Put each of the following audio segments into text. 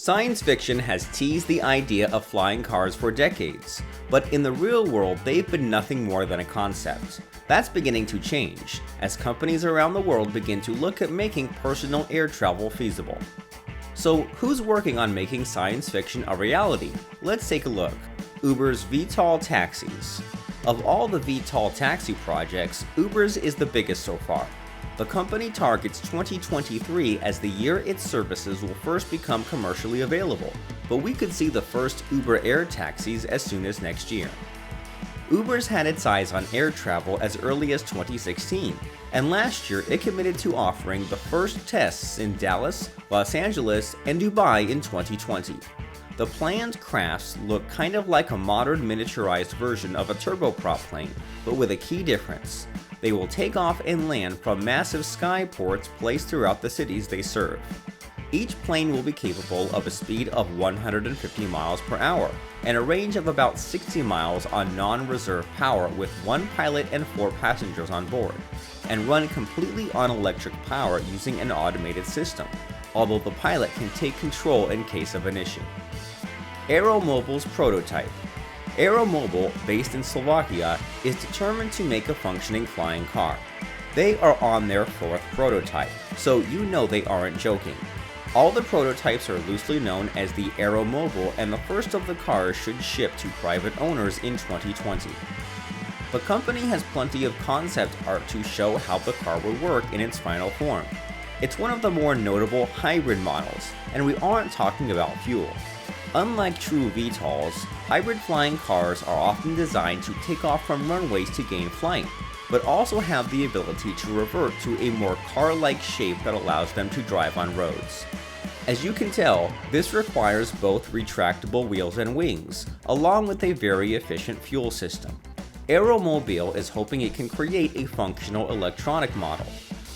Science fiction has teased the idea of flying cars for decades, but in the real world they've been nothing more than a concept. That's beginning to change, as companies around the world begin to look at making personal air travel feasible. So who's working on making science fiction a reality? Let's take a look. Uber's VTOL taxis. Of all the VTOL taxi projects, Uber's is the biggest so far. The company targets 2023 as the year its services will first become commercially available, but we could see the first Uber Air taxis as soon as next year. Uber's had its eyes on air travel as early as 2016, and last year it committed to offering the first tests in Dallas, Los Angeles, and Dubai in 2020. The planned crafts look kind of like a modern miniaturized version of a turboprop plane, but with a key difference. They will take off and land from massive skyports placed throughout the cities they serve. Each plane will be capable of a speed of 150 miles per hour and a range of about 60 miles on non-reserve power with one pilot and 4 passengers on board, and run completely on electric power using an automated system, although the pilot can take control in case of an issue. AeroMobile's Prototype. AeroMobile, based in Slovakia, is determined to make a functioning flying car. They are on their 4th prototype, so you know they aren't joking. All the prototypes are loosely known as the AeroMobile, and the first of the cars should ship to private owners in 2020. The company has plenty of concept art to show how the car will work in its final form. It's one of the more notable hybrid models, and we aren't talking about fuel. Unlike true VTOLs, hybrid flying cars are often designed to take off from runways to gain flight, but also have the ability to revert to a more car-like shape that allows them to drive on roads. As you can tell, this requires both retractable wheels and wings, along with a very efficient fuel system. AeroMobile is hoping it can create a functional electronic model.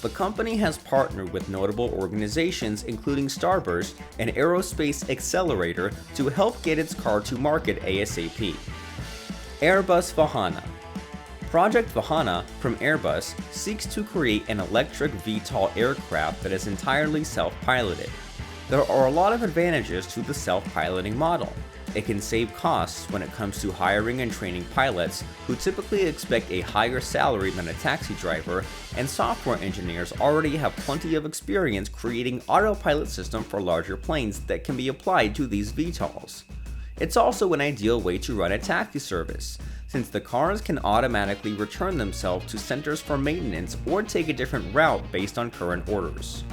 The company has partnered with notable organizations including Starburst and Aerospace Accelerator to help get its car to market ASAP. Airbus Vahana. Project Vahana from Airbus seeks to create an electric VTOL aircraft that is entirely self-piloted. There are a lot of advantages to the self-piloting model. It can save costs when it comes to hiring and training pilots who typically expect a higher salary than a taxi driver, and software engineers already have plenty of experience creating autopilot systems for larger planes that can be applied to these VTOLs. It's also an ideal way to run a taxi service, since the cars can automatically return themselves to centers for maintenance or take a different route based on current orders.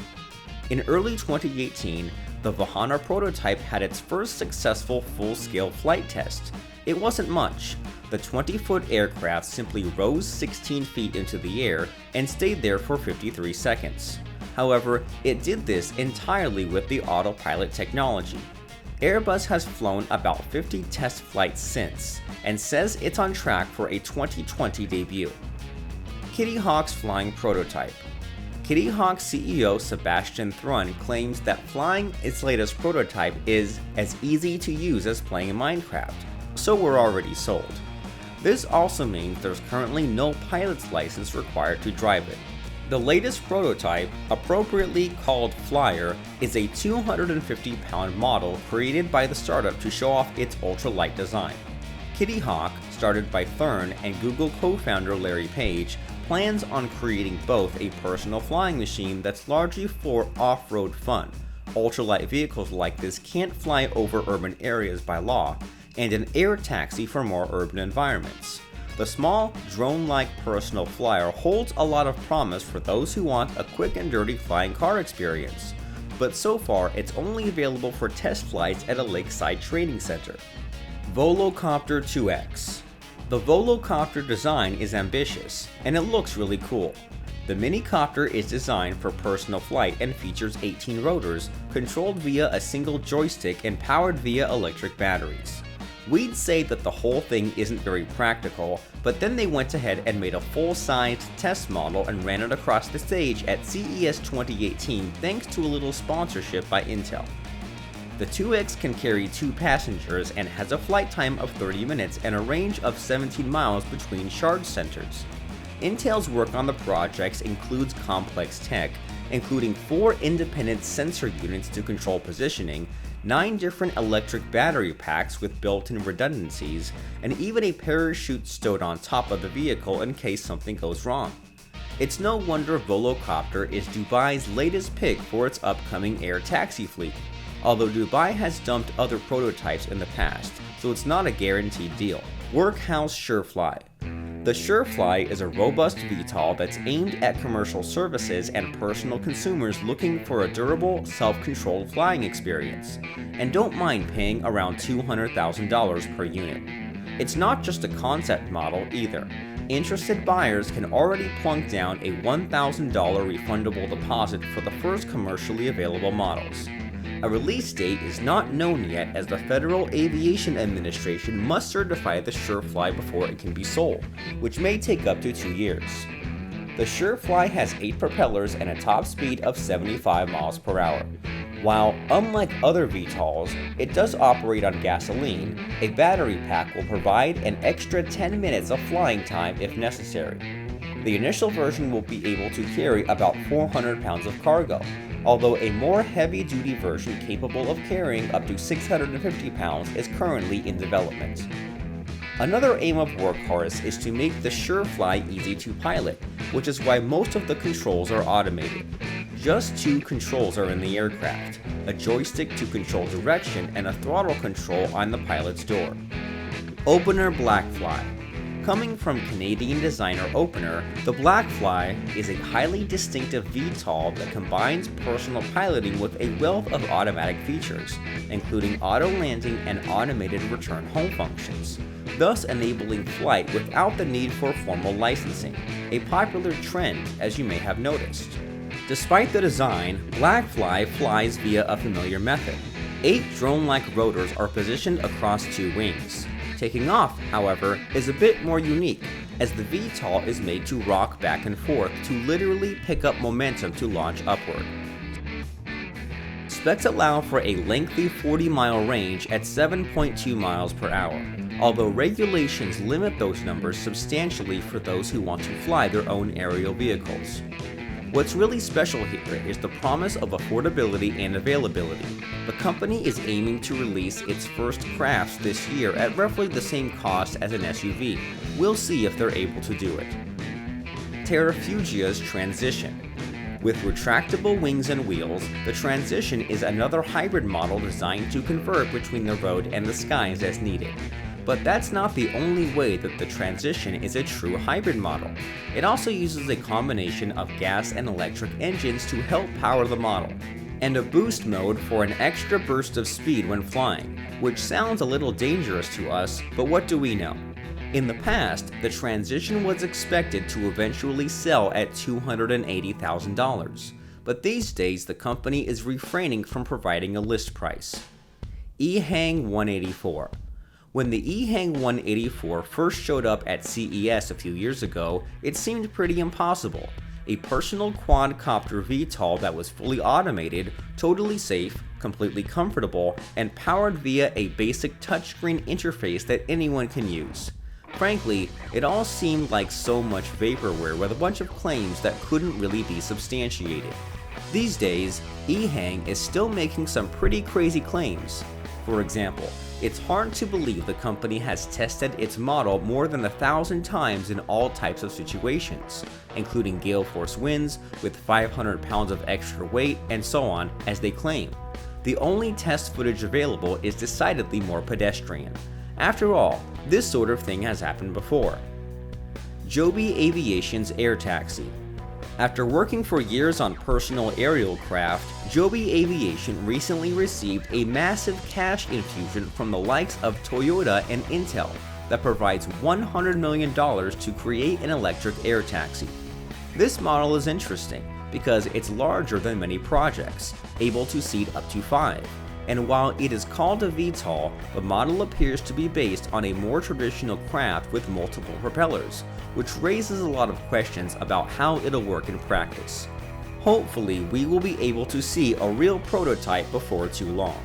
In early 2018, the Vahana prototype had its first successful full-scale flight test. It wasn't much. The 20-foot aircraft simply rose 16 feet into the air and stayed there for 53 seconds. However, it did this entirely with the autopilot technology. Airbus has flown about 50 test flights since, and says it's on track for a 2020 debut. Kittyhawks flying prototype. Kittyhawks CEO Sebastian Thrun claims that flying its latest prototype is as easy to use as playing Minecraft, so we're already sold. This also means there's currently no pilot's license required to drive it. The latest prototype, appropriately called Flyer, is a 250-pound model created by the startup to show off its ultralight design. Kittyhawk, started by Thrun and Google co-founder Larry Page, plans on creating both a personal flying machine that's largely for off-road fun. Ultralight vehicles like this can't fly over urban areas by law, and an air taxi for more urban environments. The small, drone-like personal flyer holds a lot of promise for those who want a quick and dirty flying car experience, but so far it's only available for test flights at a lakeside training center. Volocopter 2X. The Volocopter design is ambitious, and it looks really cool. The minicopter is designed for personal flight and features 18 rotors, controlled via a single joystick and powered via electric batteries. We'd say that the whole thing isn't very practical, but then they went ahead and made a full-sized test model and ran it across the stage at CES 2018 thanks to a little sponsorship by Intel. The 2X can carry 2 passengers and has a flight time of 30 minutes and a range of 17 miles between charge centers. Intel's work on the projects includes complex tech, including 4 independent sensor units to control positioning, 9 different electric battery packs with built-in redundancies, and even a parachute stowed on top of the vehicle in case something goes wrong. It's no wonder Volocopter is Dubai's latest pick for its upcoming air taxi fleet, although Dubai has dumped other prototypes in the past, so it's not a guaranteed deal. Workhouse SureFly. The SureFly is a robust VTOL that's aimed at commercial services and personal consumers looking for a durable, self-controlled flying experience, and don't mind paying around $200,000 per unit. It's not just a concept model either. Interested buyers can already plunk down a $1,000 refundable deposit for the first commercially available models. A release date is not known yet, as the Federal Aviation Administration must certify the SureFly before it can be sold, which may take up to 2 years. The SureFly has 8 propellers and a top speed of 75 miles per hour. While, unlike other VTOLs, it does operate on gasoline, a battery pack will provide an extra 10 minutes of flying time if necessary. The initial version will be able to carry about 400 pounds of cargo, although a more heavy-duty version capable of carrying up to 650 pounds is currently in development. Another aim of Workhorse is to make the SureFly easy to pilot, which is why most of the controls are automated. Just 2 controls are in the aircraft, a joystick to control direction and a throttle control on the pilot's door. Opener Blackfly. Coming from Canadian designer Opener, the Blackfly is a highly distinctive VTOL that combines personal piloting with a wealth of automatic features, including auto landing and automated return home functions, thus enabling flight without the need for formal licensing, a popular trend as you may have noticed. Despite the design, Blackfly flies via a familiar method. 8 drone-like rotors are positioned across 2 wings. Taking off, however, is a bit more unique, as the VTOL is made to rock back and forth to literally pick up momentum to launch upward. Specs allow for a lengthy 40-mile range at 7.2 miles per hour, although regulations limit those numbers substantially for those who want to fly their own aerial vehicles. What's really special here is the promise of affordability and availability. The company is aiming to release its first crafts this year at roughly the same cost as an SUV. We'll see if they're able to do it. Terrafugia's Transition. With retractable wings and wheels, the Transition is another hybrid model designed to convert between the road and the skies as needed. But that's not the only way that the Transition is a true hybrid model. It also uses a combination of gas and electric engines to help power the model, and a boost mode for an extra burst of speed when flying, which sounds a little dangerous to us, but what do we know? In the past, the Transition was expected to eventually sell at $280,000, but these days the company is refraining from providing a list price. HeHang 184. When the HeHang 184 first showed up at CES a few years ago, it seemed pretty impossible. A personal quadcopter VTOL that was fully automated, totally safe, completely comfortable, and powered via a basic touchscreen interface that anyone can use. Frankly, it all seemed like so much vaporware with a bunch of claims that couldn't really be substantiated. These days, HeHang is still making some pretty crazy claims. For example, it's hard to believe the company has tested its model more than 1,000 times in all types of situations, including gale force winds with 500 pounds of extra weight and so on, as they claim. The only test footage available is decidedly more pedestrian. After all, this sort of thing has happened before. Joby Aviation's air taxi. After working for years on personal aerial craft, Joby Aviation recently received a massive cash infusion from the likes of Toyota and Intel that provides $100 million to create an electric air taxi. This model is interesting because it's larger than many projects, able to seat up to 5. And while it is called a VTOL, the model appears to be based on a more traditional craft with multiple propellers, which raises a lot of questions about how it'll work in practice. Hopefully, we will be able to see a real prototype before too long.